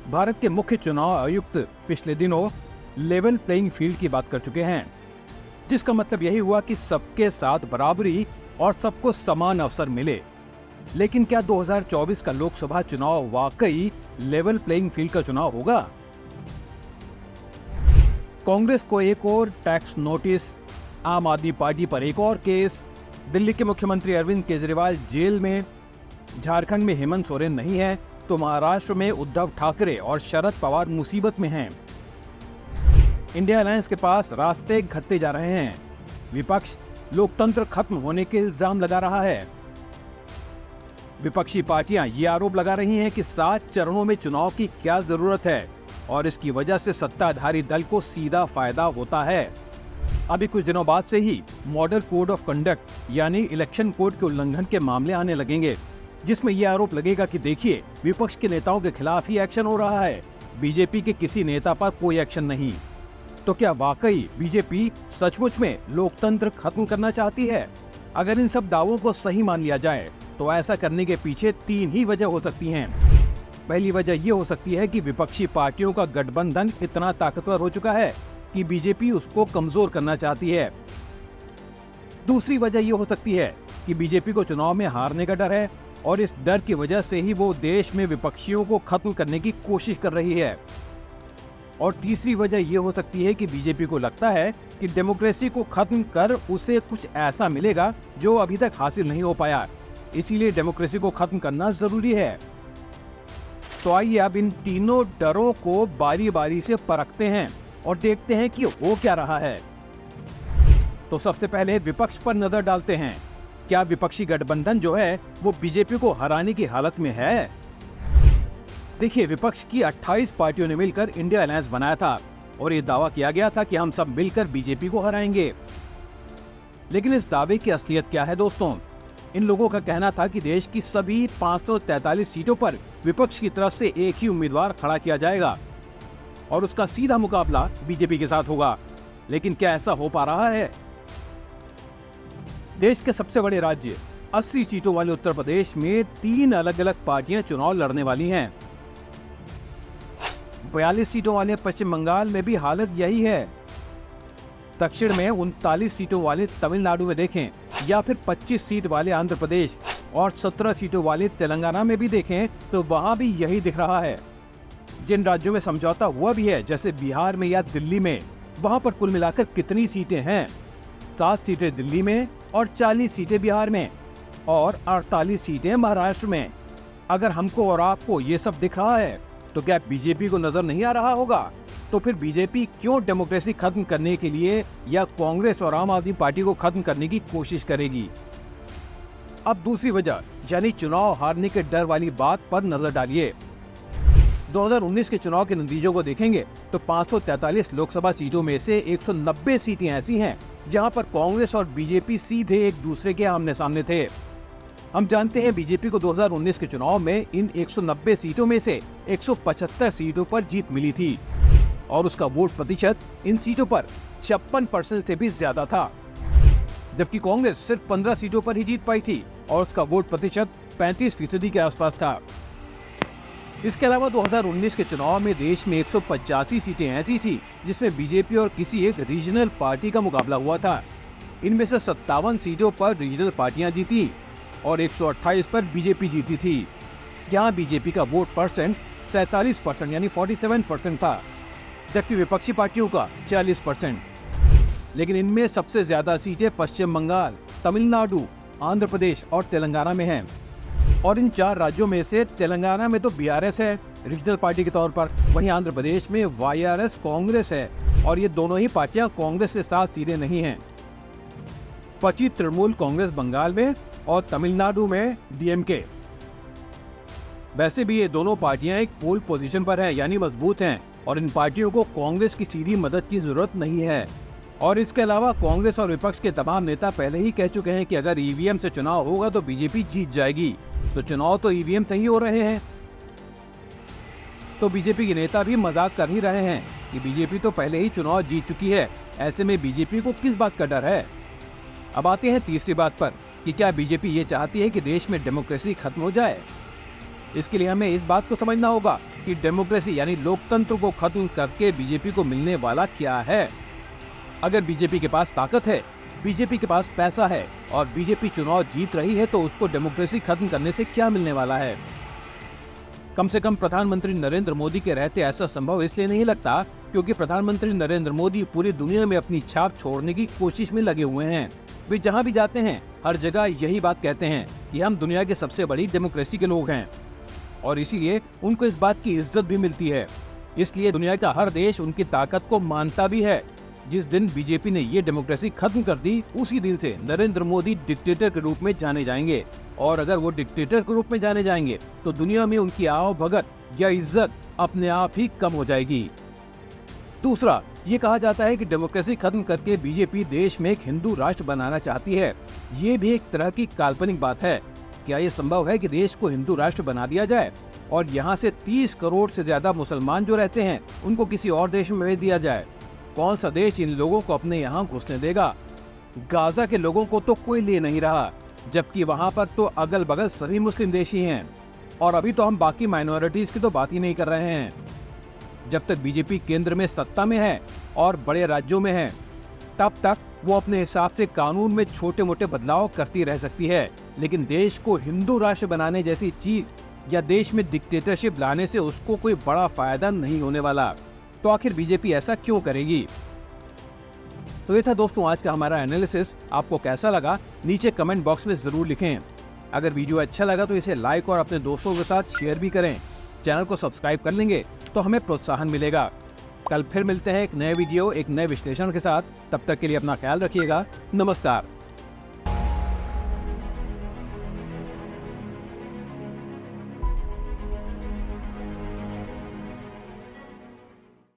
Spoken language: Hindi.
भारत के मुख्य चुनाव आयुक्त पिछले दिनों लेवल प्लेइंग फील्ड की बात कर चुके हैं, जिसका मतलब यही हुआ कि सबके साथ बराबरी और सबको समान अवसर मिले। लेकिन क्या 2024 का लोकसभा चुनाव वाकई लेवल प्लेइंग फील्ड का चुनाव होगा? कांग्रेस को एक और टैक्स नोटिस, आम आदमी पार्टी पर एक और केस, दिल्ली के मुख्यमंत्री अरविंद केजरीवाल जेल में, झारखंड में हेमंत सोरेन नहीं है तो महाराष्ट्र में उद्धव ठाकरे और शरद पवार मुसीबत में हैं। इंडिया अलायंस के पास रास्ते घटते जा रहे हैं। विपक्ष लोकतंत्र खत्म होने के इल्जाम लगा रहा है। विपक्षी पार्टियां ये आरोप लगा रही हैं कि 7 चरणों में चुनाव की क्या जरूरत है और इसकी वजह से सत्ताधारी दल को सीधा फायदा होता है। अभी कुछ दिनों बाद से ही मॉडल कोड ऑफ कंडक्ट यानी इलेक्शन कोड के उल्लंघन के मामले आने लगेंगे, जिसमें यह आरोप लगेगा कि देखिए, विपक्ष के नेताओं के खिलाफ ही एक्शन हो रहा है, बीजेपी के किसी नेता पर कोई एक्शन नहीं। तो क्या वाकई बीजेपी सचमुच में लोकतंत्र खत्म करना चाहती है? अगर इन सब दावों को सही मान लिया जाए तो ऐसा करने के पीछे 3 ही वजह हो सकती हैं। पहली वजह ये हो सकती है कि विपक्षी पार्टियों का गठबंधन इतना ताकतवर हो चुका है कि बीजेपी उसको कमजोर करना चाहती है। दूसरी वजह ये हो सकती है कि बीजेपी को चुनाव में हारने का डर है और इस डर की वजह से ही वो देश में विपक्षियों को खत्म करने की कोशिश कर रही है। और तीसरी वजह ये हो सकती है कि बीजेपी को लगता है कि डेमोक्रेसी को खत्म कर उसे कुछ ऐसा मिलेगा जो अभी तक हासिल नहीं हो पाया, इसीलिए डेमोक्रेसी को खत्म करना जरूरी है। तो आइए अब इन तीनों डरों को बारी बारी से परखते हैं और देखते हैं कि हो क्या रहा है। तो सबसे पहले विपक्ष पर नजर डालते हैं। क्या विपक्षी गठबंधन जो है वो बीजेपी को हराने की हालत में है? देखिए, विपक्ष की 28 पार्टियों ने मिलकर इंडिया अलायंस बनाया था और ये दावा किया गया था कि हम सब मिलकर बीजेपी को हराएंगे। लेकिन इस दावे की असलियत क्या है दोस्तों? इन लोगों का कहना था कि देश की सभी 543 सीटों पर विपक्ष की तरफ से एक ही उम्मीदवार खड़ा किया जाएगा और उसका सीधा मुकाबला बीजेपी के साथ होगा। लेकिन क्या ऐसा हो पा रहा है? देश के सबसे बड़े राज्य 80 सीटों वाले उत्तर प्रदेश में 3 अलग अलग पार्टियां चुनाव लड़ने वाली हैं। 42 सीटों वाले पश्चिम बंगाल में भी हालत यही है। दक्षिण में 39 सीटों वाले तमिलनाडु में देखें या फिर 25 सीट वाले आंध्र प्रदेश और 17 सीटों वाले तेलंगाना में भी देखें तो वहां भी यही दिख रहा है। जिन राज्यों में समझौता हुआ भी है जैसे बिहार में या दिल्ली में, वहां पर कुल मिलाकर कितनी सीटें हैं? 7 सीटें दिल्ली में और 40 सीटें बिहार में और 48 सीटें महाराष्ट्र में। अगर हमको और आपको ये सब दिख रहा है तो क्या बीजेपी को नजर नहीं आ रहा होगा? तो फिर बीजेपी क्यों डेमोक्रेसी खत्म करने के लिए या कांग्रेस और आम आदमी पार्टी को खत्म करने की कोशिश करेगी? अब दूसरी वजह यानी चुनाव हारने के डर वाली बात पर नजर डालिए। 2019 के चुनाव के नतीजों को देखेंगे तो 543 लोकसभा सीटों में से 190 सीटें ऐसी हैं जहां पर कांग्रेस और बीजेपी सीधे एक दूसरे के आमने सामने थे। हम जानते हैं बीजेपी को 2019 के चुनाव में इन 190 सीटों में से 175 सीटों पर जीत मिली थी और उसका वोट प्रतिशत इन सीटों पर 56% से भी ज्यादा था, जबकि कांग्रेस सिर्फ 15 सीटों पर ही जीत पाई थी और उसका वोट प्रतिशत 35% के आसपास था। इसके अलावा 2019 के चुनाव में देश में 185 सीटें ऐसी थी जिसमें बीजेपी और किसी एक रीजनल पार्टी का मुकाबला हुआ था। इनमें से 57 सीटों पर रीजनल पार्टियां जीती और 128 पर बीजेपी जीती थी। यहाँ बीजेपी का वोट परसेंट 47% यानी 47% था, जबकि विपक्षी पार्टियों का 40%। लेकिन इनमें सबसे ज्यादा सीटें पश्चिम बंगाल, तमिलनाडु, आंध्र प्रदेश और तेलंगाना में हैं। और इन 4 राज्यों में से तेलंगाना में तो बीआरएस है रीजनल पार्टी के तौर पर, वहीं आंध्र प्रदेश में वाईआरएस कांग्रेस है और ये दोनों ही पार्टियां कांग्रेस के साथ सीधे नहीं हैं। बची तृणमूल कांग्रेस बंगाल में और तमिलनाडु में डीएमके। वैसे भी ये दोनों पार्टियां एक पोल पोजीशन पर हैं यानी मजबूत हैं और इन पार्टियों को कांग्रेस की सीधी मदद की जरूरत नहीं है। और इसके अलावा कांग्रेस और विपक्ष के तमाम नेता पहले ही कह चुके हैं कि अगर ईवीएम से चुनाव होगा तो बीजेपी जीत जाएगी। तो चुनाव तो ईवीएम से ही हो रहे हैं। तो बीजेपी के नेता भी मजाक कर ही रहे हैं कि बीजेपी तो पहले ही चुनाव जीत चुकी है, ऐसे में बीजेपी को किस बात का डर है। अब आते हैं तीसरी बात पर कि क्या बीजेपी ये चाहती है कि देश में डेमोक्रेसी खत्म हो जाए। इसके लिए हमें इस बात को समझना होगा कि डेमोक्रेसी यानी लोकतंत्र को खत्म करके बीजेपी को मिलने वाला क्या है। अगर बीजेपी के पास ताकत है, बीजेपी के पास पैसा है और बीजेपी चुनाव जीत रही है, तो उसको डेमोक्रेसी खत्म करने से क्या मिलने वाला है। कम से कम प्रधानमंत्री नरेंद्र मोदी के रहते ऐसा संभव इसलिए नहीं लगता क्योंकि प्रधानमंत्री नरेंद्र मोदी पूरी दुनिया में अपनी छाप छोड़ने की कोशिश में लगे हुए हैं। वे जहां भी जाते हैं हर जगह यही बात कहते हैं कि हम दुनिया के सबसे बड़ी डेमोक्रेसी के लोग हैं, और इसीलिए उनको इस बात की इज्जत भी मिलती है। इसलिए दुनिया का हर देश उनकी ताकत को मानता भी है। जिस दिन बीजेपी ने ये डेमोक्रेसी खत्म कर दी, उसी दिन से नरेंद्र मोदी डिक्टेटर के रूप में जाने जाएंगे, और अगर वो डिक्टेटर के रूप में जाने जाएंगे तो दुनिया में उनकी आओ भगत या इज्जत अपने आप ही कम हो जाएगी। दूसरा, ये कहा जाता है कि डेमोक्रेसी खत्म करके बीजेपी देश में एक हिंदू राष्ट्र बनाना चाहती है। ये भी एक तरह की काल्पनिक बात है। क्या ये संभव है कि देश को हिंदू राष्ट्र बना दिया जाए और यहाँ से 30 करोड़ से ज्यादा मुसलमान जो रहते हैं उनको किसी और देश में भेज दिया जाए? कौन सा देश इन लोगों को अपने यहाँ घुसने देगा? गाजा के लोगों को तो कोई ले नहीं रहा, जबकि वहाँ पर तो अगल बगल सभी मुस्लिम देश ही हैं। और अभी तो हम बाकी माइनॉरिटीज की तो बात ही नहीं कर रहे हैं। जब तक बीजेपी केंद्र में सत्ता में है और बड़े राज्यों में है, तब तक वो अपने हिसाब से कानून में छोटे मोटे बदलाव करती रह सकती है, लेकिन देश को हिंदू राष्ट्र बनाने जैसी चीज या देश में डिक्टेटरशिप लाने से उसको कोई बड़ा फायदा नहीं होने वाला। तो आखिर बीजेपी ऐसा क्यों करेगी? तो ये था दोस्तों आज का हमारा एनालिसिस। आपको कैसा लगा नीचे कमेंट बॉक्स में जरूर लिखें। अगर वीडियो अच्छा लगा तो इसे लाइक और अपने दोस्तों के साथ शेयर भी करें। चैनल को सब्सक्राइब कर लेंगे तो हमें प्रोत्साहन मिलेगा। कल फिर मिलते हैं एक नए वीडियो, एक नए विश्लेषण के साथ। तब तक के लिए अपना ख्याल रखिएगा। नमस्कार।